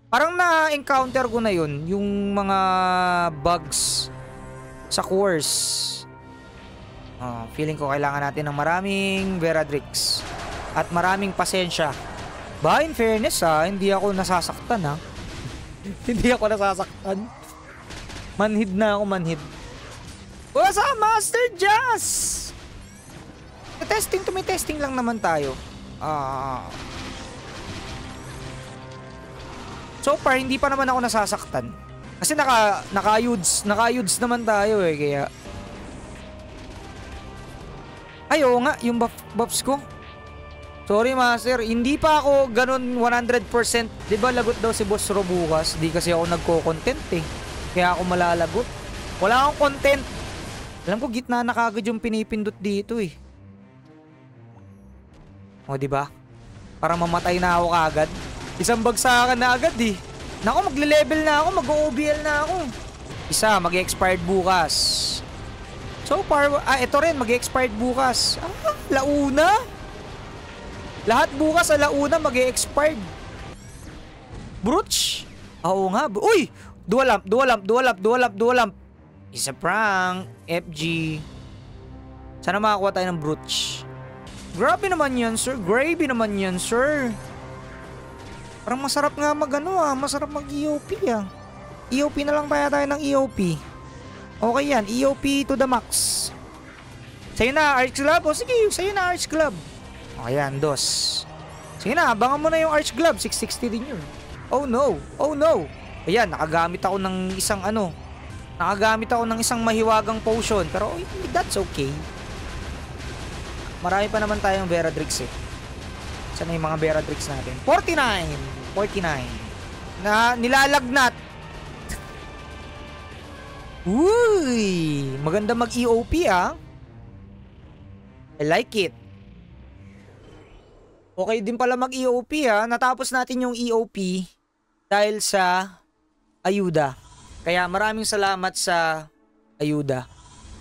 Parang na-encounter ko na yun, yung mga bugs sa course. Feeling ko kailangan natin ng maraming Veradrix at maraming pasensya. Ba, in fairness hindi ako nasasaktan Hindi ako nasasaktan. Manhid na ako, manhid. What's up, Master Jazz? Testing lang naman tayo. So far, hindi pa naman ako nasasaktan. Kasi naka-yudes naman tayo kaya. Ay, oo nga, yung buffs ko. Sorry, Master, hindi pa ako ganun 100%. Diba lagot daw si Boss Ro bukas? Di kasi ako nagko-content Kaya ako malalagot. Wala akong content. Alam ko, gitna na kagad yung pinipindot dito O, diba? Para mamatay na ako kagad. Isang bagsakan na agad Naku, magle-level na ako, mag-OBL na ako. Isa, mag-expired bukas. So far, ito rin, mag-expired bukas. Launa? Lahat bukas sa Launa mag-expired. Brooch? Oo nga. Uy! Dual lamp. Isa prank. FG. Sana makakuha tayo ng Brooch. Grabe naman yan, sir. Gravy naman yan, sir. Parang masarap nga masarap mag-EOP EOP na lang kaya tayo ng EOP. Okay yan, EOP to the max. Sa'yo na, Arch Club? O sige, sa'yo na, Arch Club. O yan, dos. Sige na, abangan mo na yung Arch Club. 660 din yun. Oh no. Ayan, nakagamit ako ng isang mahiwagang potion. Pero that's okay. Marami pa naman tayong Veradrix Sana yung mga Veradrix natin? 49 na nilalagnat. Uy, maganda mag-EOP I like it. Okay din pala mag-EOP Natapos natin yung EOP dahil sa ayuda. Kaya maraming salamat sa ayuda.